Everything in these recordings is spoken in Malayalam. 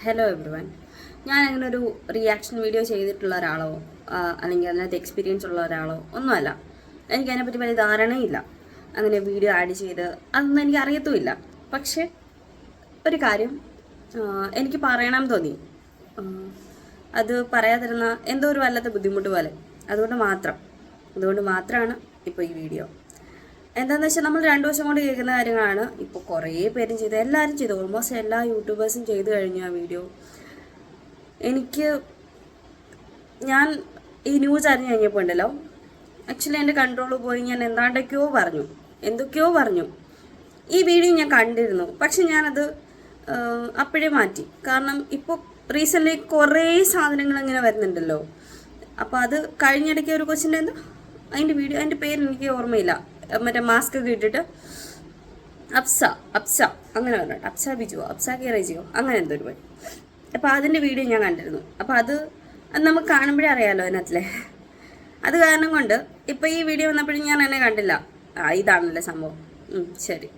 Hello everyone. ഞാൻ അങ്ങനെ ഒരു റിയാക്ഷൻ വീഡിയോ ചെയ്തിട്ടുള്ള ഒരാളോ അല്ലെങ്കിൽ അതിനകത്ത് എക്സ്പീരിയൻസ് ഉള്ള ഒരാളോ ഒന്നുമല്ല. എനിക്ക് അതിനെപ്പറ്റി വലിയ ധാരണയില്ല. അങ്ങനെ വീഡിയോ ആഡ് ചെയ്ത് അതൊന്നും എനിക്ക് അറിയത്തുമില്ല. പക്ഷേ ഒരു കാര്യം എനിക്ക് പറയണം തോന്നി. അത് പറയാതിരുന്ന എന്തോ ഒരു വല്ലാത്ത ബുദ്ധിമുട്ട് പോലെ. അതുകൊണ്ട് മാത്രമാണ് ഇപ്പോൾ ഈ വീഡിയോ. എന്താണെന്ന് വെച്ചാൽ നമ്മൾ 2 ദിവസം കൊണ്ട് കേൾക്കുന്ന കാര്യങ്ങളാണ് ഇപ്പോൾ കുറേ പേരും ചെയ്ത്, എല്ലാവരും ചെയ്തു, ഓൾമോസ്റ്റ് എല്ലാ യൂട്യൂബേഴ്സും ചെയ്തു കഴിഞ്ഞു ആ വീഡിയോ. ഞാൻ ഈ ന്യൂസ് അറിഞ്ഞു കഴിഞ്ഞപ്പോൾ ഉണ്ടല്ലോ, ആക്ച്വലി എൻ്റെ കൺട്രോൾ പോയി. ഞാൻ എന്തൊക്കെയോ പറഞ്ഞു. ഈ വീഡിയോ ഞാൻ കണ്ടിരുന്നു, പക്ഷെ ഞാനത് അപ്പോഴേ മാറ്റി. കാരണം ഇപ്പോൾ റീസെൻ്റ്ലി കുറേ സാധനങ്ങൾ ഇങ്ങനെ വരുന്നുണ്ടല്ലോ. അപ്പോൾ അത് കഴിഞ്ഞിടയ്ക്ക് ഒരു കൊച്ചിൻ്റെ അതിൻ്റെ പേര് എനിക്ക് ഓർമ്മയില്ല, മറ്റേ മാസ്ക് ഒക്കെ ഇട്ടിട്ട് അപ്സ അങ്ങനെ പറഞ്ഞിട്ട് അപ്സ ബിജുവോ അപ്സ കേറേജിയോ അങ്ങനെ എന്തോ ഒരു പണി. അപ്പോൾ അതിൻ്റെ വീഡിയോ ഞാൻ കണ്ടിരുന്നു. അപ്പോൾ അത് നമുക്ക് കാണുമ്പോഴേ അറിയാമല്ലോ അതിനകത്തിലെ. അത് കാരണം കൊണ്ട് ഇപ്പോൾ ഈ വീഡിയോ വന്നപ്പോഴും ഞാൻ എന്നെ കണ്ടില്ല, ഇതാണല്ലേ സംഭവം, ശരി,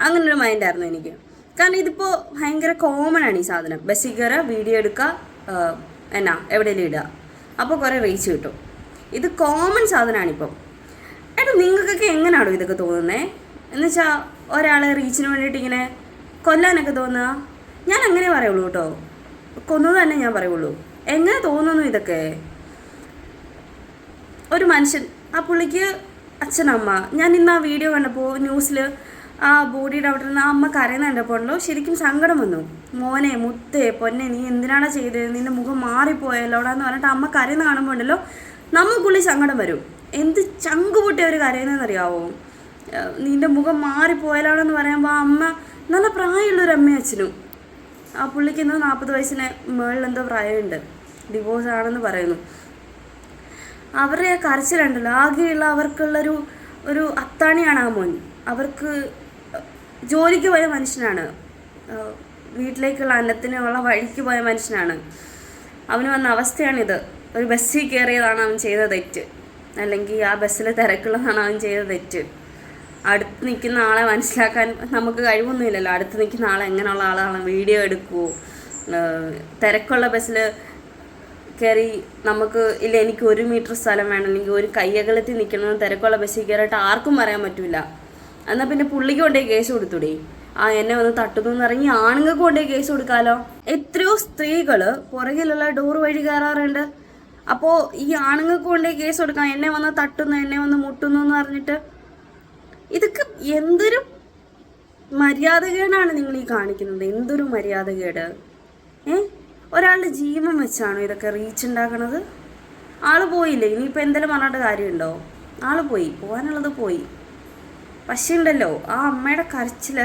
അങ്ങനൊരു മൈൻഡായിരുന്നു എനിക്ക്. കാരണം ഇതിപ്പോൾ ഭയങ്കര കോമൺ ആണ് ഈ സാധനം. ബസ്സിൽ കയറുക, വീഡിയോ എടുക്കുക, എവിടെയെങ്കിലും ഇടുക, അപ്പോൾ കുറേ റീച്ച് കിട്ടും. ഇത് കോമൺ സാധനമാണിപ്പം. നിങ്ങൾക്കൊക്കെ എങ്ങനെയാണോ ഇതൊക്കെ തോന്നുന്നത്? എന്നുവെച്ചാൽ ഒരാളെ റീച്ചിന് വേണ്ടിയിട്ട് ഇങ്ങനെ കൊല്ലാനൊക്കെ തോന്നുക. ഞാൻ അങ്ങനെ പറയുള്ളൂ കേട്ടോ, കൊന്നത് തന്നെ ഞാൻ പറയുള്ളൂ. എങ്ങനെ തോന്നുന്നു ഇതൊക്കെ? ഒരു മനുഷ്യൻ, ആ പുള്ളിക്ക് അച്ഛനമ്മ, ഞാൻ ഇന്ന് ആ വീഡിയോ കണ്ടപ്പോൾ ന്യൂസിൽ ആ ബോഡിയുടെ അവിടെ നിന്ന് ആ അമ്മ കരയുന്ന കണ്ടപ്പോൾ ഉണ്ടല്ലോ, ശരിക്കും സങ്കടം വന്നു. മോനെ, മുത്തേ, പൊന്നെ, നീ എന്തിനാണ് ചെയ്തത്, നിൻ്റെ മുഖം മാറിപ്പോയല്ലോ അവിടെ എന്ന് പറഞ്ഞിട്ട് അമ്മ കരയുന്ന കാണുമ്പോൾ ഉണ്ടല്ലോ, നമുക്കുള്ളിൽ സങ്കടം വരും. എന്ത് ചങ്ക് പൊട്ടിയ ഒരു കരയുന്നതെന്നറിയാവോ? നിൻ്റെ മുഖം മാറിപ്പോയാലോന്ന് പറയുമ്പോൾ ആ അമ്മ നല്ല പ്രായമുള്ളൊരു അമ്മയും അച്ഛനും. ആ പുള്ളിക്ക് എന്തോ 40 വയസ്സിന് മുകളിൽ എന്തോ പ്രായമുണ്ട്, ഡിവോഴ്സ് ആണെന്ന് പറയുന്നു. അവരുടെ ആ കരച്ചിലുണ്ടല്ലോ, ആകെയുള്ള അവർക്കുള്ളൊരു അത്താണിയാണ് ആ മോൻ. അവർക്ക് ജോലിക്ക് പോയ മനുഷ്യനാണ്, വീട്ടിലേക്കുള്ള അന്നത്തിനുള്ള വഴിക്ക് പോയ മനുഷ്യനാണ്. അവന് വന്ന അവസ്ഥയാണിത്. ഒരു ബസ്സിൽ കയറിയതാണ് അവൻ ചെയ്ത തെറ്റ്, അല്ലെങ്കിൽ ആ ബസ്സിൽ തിരക്കുള്ളതാണ് അവൻ ചെയ്ത തെറ്റ്. അടുത്ത് നിൽക്കുന്ന ആളെ മനസ്സിലാക്കാൻ നമുക്ക് കഴിവൊന്നുമില്ലല്ലോ. അടുത്ത് നിൽക്കുന്ന ആളെ എങ്ങനെയുള്ള ആളാണ്, വീഡിയോ എടുക്കുമോ? തിരക്കുള്ള ബസ്സിൽ കയറി നമുക്ക് ഇല്ല, എനിക്ക് 1 മീറ്റർ സ്ഥലം വേണം, എനിക്ക് ഒരു കയ്യകലത്തിൽ നിൽക്കണം, തിരക്കുള്ള ബസ്സിൽ കയറിയിട്ട് ആർക്കും പറയാൻ പറ്റില്ല. എന്നാൽ പിന്നെ പുള്ളിക്ക് കൊണ്ടേ കേസ് കൊടുത്തൂടെ? എന്നെ വന്ന് തട്ടുന്നു ഇറങ്ങി ആണുങ്ങൾക്ക് കൊണ്ടേ കേസ് കൊടുക്കാമല്ലോ. എത്രയോ സ്ത്രീകൾ പുറകിലുള്ള ഡോർ വഴി കയറാറുണ്ട്. അപ്പോൾ ഈ ആണുങ്ങൾക്ക് കൊണ്ടേ കേസ് കൊടുക്കാം, എന്നെ വന്ന് തട്ടുന്നു, എന്നെ വന്ന് മുട്ടുന്നു എന്ന് പറഞ്ഞിട്ട്. ഇതൊക്കെ എന്തൊരു മര്യാദകേടാണ് നിങ്ങൾ ഈ കാണിക്കുന്നത്, എന്തൊരു മര്യാദകേട്. ഒരാളുടെ ജീവൻ വെച്ചാണോ ഇതൊക്കെ റീച്ച് ഉണ്ടാക്കണത്? ആള് പോയില്ലേ, ഇനിയിപ്പോൾ എന്തെങ്കിലും പറഞ്ഞിട്ട് കാര്യമുണ്ടോ? ആള് പോകാനുള്ളത് പോയി. പക്ഷേ ഉണ്ടല്ലോ, ആ അമ്മയുടെ കരച്ചിൽ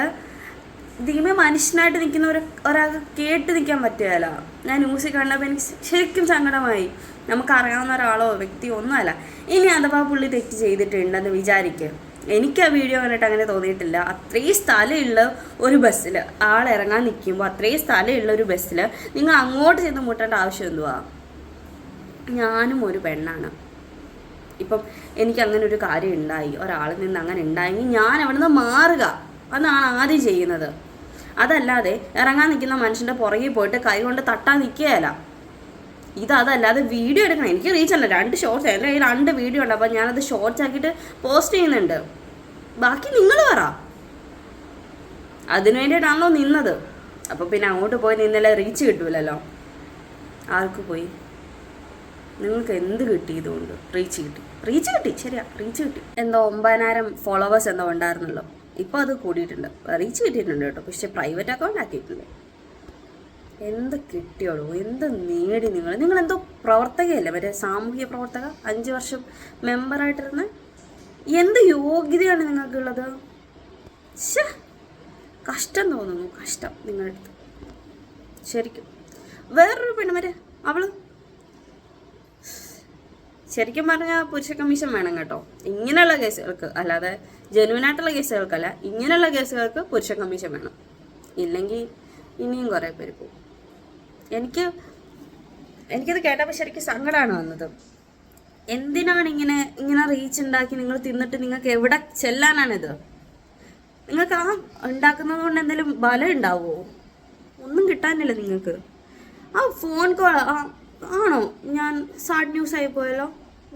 ഇതിമേ മനുഷ്യനായിട്ട് നിൽക്കുന്ന ഒരാൾക്ക് കേട്ട് നിൽക്കാൻ പറ്റുകയില്ല. ഞാൻ ന്യൂസിൽ കണ്ടപ്പോൾ എനിക്ക് ശരിക്കും സങ്കടമായി. നമുക്കറിയാവുന്ന ഒരാളോ വ്യക്തിയോ ഒന്നുമല്ല. ഇനി അഥവാ പുള്ളി തെറ്റ് ചെയ്തിട്ടുണ്ടെന്ന് വിചാരിക്കുക, എനിക്ക് ആ വീഡിയോ കണ്ടിട്ട് അങ്ങനെ തോന്നിയിട്ടില്ല. അത്രയും സ്ഥലമുള്ള ഒരു ബസ്സിൽ ആളിറങ്ങാൻ നിൽക്കുമ്പോൾ, അത്രയും സ്ഥലമുള്ള ഒരു ബസ്സിൽ നിങ്ങൾ അങ്ങോട്ട് ചെന്ന് മുട്ടേണ്ട ആവശ്യം എന്തുവാ? ഞാനും ഒരു പെണ്ണാണ്. ഇപ്പം എനിക്ക് അങ്ങനെ ഒരു കാര്യം ഉണ്ടായി, ഒരാളിൽ നിന്ന് അങ്ങനെ ഉണ്ടായെങ്കിൽ ഞാൻ അവിടെ നിന്ന് മാറുക, അതാണ് ആദ്യം ചെയ്യുന്നത്. അതല്ലാതെ ഇറങ്ങാൻ നിൽക്കുന്ന മനുഷ്യൻ്റെ പുറകിൽ പോയിട്ട് കൈ കൊണ്ട് തട്ടാൻ നിൽക്കുകയല്ല. അതല്ലാതെ വീഡിയോ എടുക്കണം. എനിക്ക് റീച്ച് അല്ല, 2 ഷോർട്സ്, എൻ്റെ കയ്യിൽ 2 വീഡിയോ ഉണ്ട്. അപ്പോൾ ഞാനത് ഷോർട്സ് ആക്കിയിട്ട് പോസ്റ്റ് ചെയ്യുന്നുണ്ട്. ബാക്കി നിങ്ങൾ പറ, അതിനു വേണ്ടിയിട്ടാണല്ലോ നിന്നത്. അപ്പോൾ പിന്നെ അങ്ങോട്ട് പോയി നിന്നല്ലേ റീച്ച് കിട്ടൂലല്ലോ. ആർക്ക് പോയി? നിങ്ങൾക്ക് എന്ത് കിട്ടി? ഇതുകൊണ്ട് റീച്ച് കിട്ടി, ശരിയാ, റീച്ച് കിട്ടി. എന്തോ 9000 ഫോളോവേഴ്സ് എന്തോ ഉണ്ടായിരുന്നല്ലോ, ഇപ്പോൾ അത് കൂടിയിട്ടുണ്ട്, റീച്ച് കിട്ടിയിട്ടുണ്ട് കേട്ടോ. പക്ഷേ പ്രൈവറ്റ് അക്കൗണ്ട് ആക്കിയിട്ടുണ്ട്. എന്ത് കിട്ടിയോളൂ, എന്ത് നേടി? നിങ്ങളെന്തോ പ്രവർത്തകയല്ലേ, മറ്റേ സാമൂഹ്യ പ്രവർത്തക, 5 വർഷം മെമ്പറായിട്ടിരുന്ന. എന്ത് യോഗ്യതയാണ് നിങ്ങൾക്കുള്ളത്? കഷ്ടം തോന്നുന്നു, കഷ്ടം നിങ്ങളുടെ അടുത്ത് ശരിക്കും. വേറൊരു പെണ്ണുമരെ, അവള് ശരിക്കും പറഞ്ഞാൽ പുരുഷ കമ്മീഷൻ വേണം കേട്ടോ, ഇങ്ങനെയുള്ള കേസുകൾക്ക്. അല്ലാതെ ജെന്യൂനായിട്ടുള്ള കേസുകൾക്കല്ല, ഇങ്ങനെയുള്ള കേസുകൾക്ക് പുരുഷ കമ്മീഷൻ വേണം. ഇല്ലെങ്കിൽ ഇനിയും കുറേ പേര് പോകും. എനിക്കത് കേട്ടപ്പോൾ ശരിക്കും സങ്കടമാണ് വന്നത്. എന്തിനാണ് ഇങ്ങനെ റീച്ച് ഉണ്ടാക്കി നിങ്ങൾ തിന്നിട്ട് നിങ്ങൾക്ക് എവിടെ ചെല്ലാനാണിത്? നിങ്ങൾക്ക് ആ ഉണ്ടാക്കുന്നത് കൊണ്ട് എന്തെങ്കിലും ബലം ഉണ്ടാവുമോ? ഒന്നും കിട്ടാനില്ല നിങ്ങൾക്ക്. ആ ഫോൺ കോൾ ആണോ? ഞാൻ സാഡ് ന്യൂസ് ആയി പോയല്ലോ,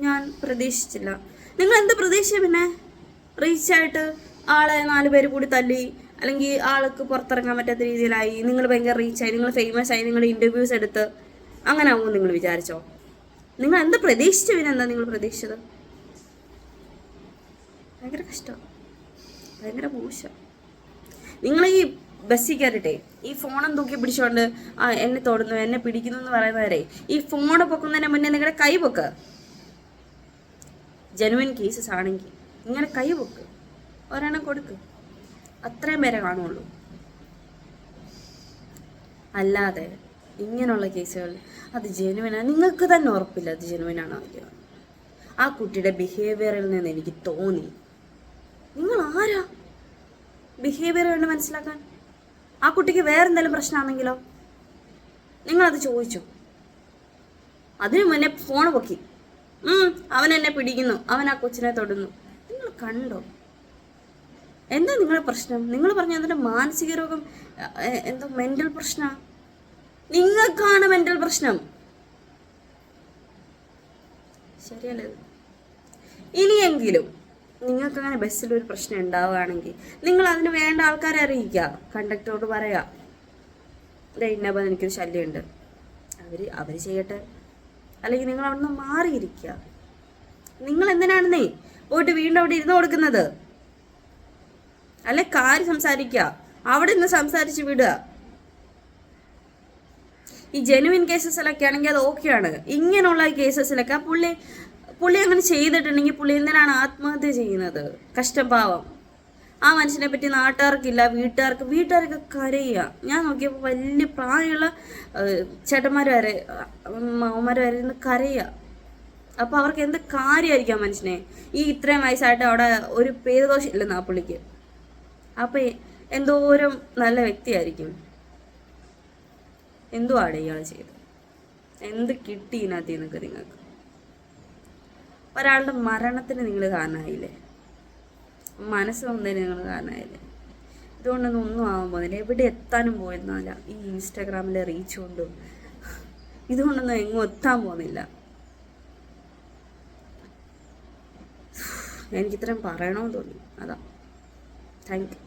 ഞാൻ പ്രതീക്ഷിച്ചില്ല. നിങ്ങൾ എന്ത് പ്രതീക്ഷിച്ച? പിന്നെ റീച്ചായിട്ട് ആളെ 4 പേര് കൂടി തല്ലി, അല്ലെങ്കിൽ ആൾക്ക് പുറത്തിറങ്ങാൻ പറ്റാത്ത രീതിയിലായി, നിങ്ങൾ ഭയങ്കര റീച്ചായി, നിങ്ങൾ ഫേമസ് ആയി, നിങ്ങൾ ഇൻ്റർവ്യൂസ് എടുത്ത് അങ്ങനെ ആവുമെന്ന് നിങ്ങൾ വിചാരിച്ചോ? നിങ്ങൾ എന്ത് പ്രതീക്ഷിച്ചു? പിന്നെ എന്താ നിങ്ങൾ പ്രതീക്ഷിച്ചത്? ഭയങ്കര കഷ്ടം, ഭയങ്കര മോശം. നിങ്ങൾ ഈ ബസ്സിൽ കയറിട്ടെ ഈ ഫോണും തൂക്കി പിടിച്ചോണ്ട് എന്നെ തൊടുന്നു, എന്നെ പിടിക്കുന്നു എന്ന് പറയുന്നവരെ ഈ ഫോണ് പൊക്കുന്നതിന് മുന്നേ നിങ്ങളുടെ കൈ പൊക്ക്. ജെനുവിൻ കേസസ് ആണെങ്കിൽ ഇങ്ങനെ കൈ പൊക്ക്, ഒരെണ്ണം കൊടുക്ക്, അത്രയും പേരെ കാണുള്ളൂ. അല്ലാതെ ഇങ്ങനെയുള്ള കേസുകൾ അത് ജെനുവിനാണ്, നിങ്ങൾക്ക് തന്നെ ഉറപ്പില്ല അത് ജെനുവിനാണോ അല്ലയോ. ആ കുട്ടിയുടെ ബിഹേവിയറിൽ നിന്ന് എനിക്ക് തോന്നി, നിങ്ങൾ ആരാ ബിഹേവിയർ കൊണ്ട് മനസ്സിലാക്കാൻ? ആ കുട്ടിക്ക് വേറെ എന്തെങ്കിലും പ്രശ്നമാണെങ്കിലോ? നിങ്ങളത് ചോദിച്ചു? അതിനു മുന്നേ ഫോൺ പൊക്കി, അവൻ എന്നെ പിടിക്കുന്നു, അവൻ ആ കൊച്ചിനെ തൊടുന്നു. നിങ്ങൾ കണ്ടോ? എന്താ നിങ്ങളുടെ പ്രശ്നം? നിങ്ങൾ പറഞ്ഞ എന്തിൻ്റെ മാനസിക രോഗം, എന്തോ മെൻ്റൽ പ്രശ്നമാണ്. നിങ്ങൾക്കാണ് മെൻ്റൽ പ്രശ്നം, ശരിയല്ലേ? ഇനിയെങ്കിലും നിങ്ങൾക്കങ്ങനെ ബസ്സിലൊരു പ്രശ്നം ഉണ്ടാവുകയാണെങ്കിൽ നിങ്ങൾ അതിന് വേണ്ട ആൾക്കാരെ അറിയിക്കുക, കണ്ടക്ടറോട് പറയാം, ഇന്നപ്പോൾ എനിക്കൊരു ശല്യമുണ്ട്, അവർ ചെയ്യട്ടെ. അല്ലെങ്കിൽ നിങ്ങൾ അവിടെ നിന്ന് മാറിയിരിക്കുക. നിങ്ങൾ എന്തിനാണെന്നേ പോയിട്ട് വീണ്ടും അവിടെ ഇരുന്ന് കൊടുക്കുന്നത്? അല്ലെ കാര്യം സംസാരിക്കുക, അവിടെ നിന്ന് സംസാരിച്ച് വിടുക. ഈ ജെനുവിൻ കേസസിലൊക്കെ ആണെങ്കിൽ അത് ഓക്കെയാണ്. ഇങ്ങനെയുള്ള കേസസിലൊക്കെ പുള്ളി അങ്ങനെ ചെയ്തിട്ടുണ്ടെങ്കിൽ പുള്ളി എന്തിനാണ് ആത്മഹത്യ ചെയ്യുന്നത്? കഷ്ടം, പാവം. ആ മനുഷ്യനെ പറ്റി നാട്ടുകാർക്കില്ല, വീട്ടുകാർക്ക് കരയുക. ഞാൻ നോക്കിയപ്പോൾ വലിയ പ്രായമുള്ള ചേട്ടന്മാർ വരെ മാവന്മാർ വരെ ഇന്ന് കരയുക. അപ്പോൾ അവർക്ക് എന്ത് കാര്യമായിരിക്കാം മനുഷ്യനെ? ഈ ഇത്രയും വയസ്സായിട്ട് അവിടെ ഒരു പേരുദോഷം ഇല്ലെന്ന് ആ പുള്ളിക്ക്. അപ്പോൾ എന്തോരം നല്ല വ്യക്തിയായിരിക്കും. എന്തുവാണ് ഇയാൾ ചെയ്തത്? എന്ത് കിട്ടി ഇതിനകത്ത് നിന്നൊക്കെ? നിങ്ങൾക്ക് ഒരാളുടെ മരണത്തിന് നിങ്ങൾ കാരണമായില്ലേ, മനസ്സ് വന്നതിന് നിങ്ങൾ കാരണമായില്ലേ. ഇതുകൊണ്ടൊന്നും ഒന്നും ആവാൻ പോകുന്നില്ല, എവിടെ എത്താനും പോയിരുന്നില്ല. ഈ ഇൻസ്റ്റാഗ്രാമിലെ റീച്ച് കൊണ്ടും ഇതുകൊണ്ടൊന്നും എങ്ങും എത്താൻ പോകുന്നില്ല. എനിക്കിത്രയും പറയണമെന്ന് തോന്നി, അതാ. Thank you.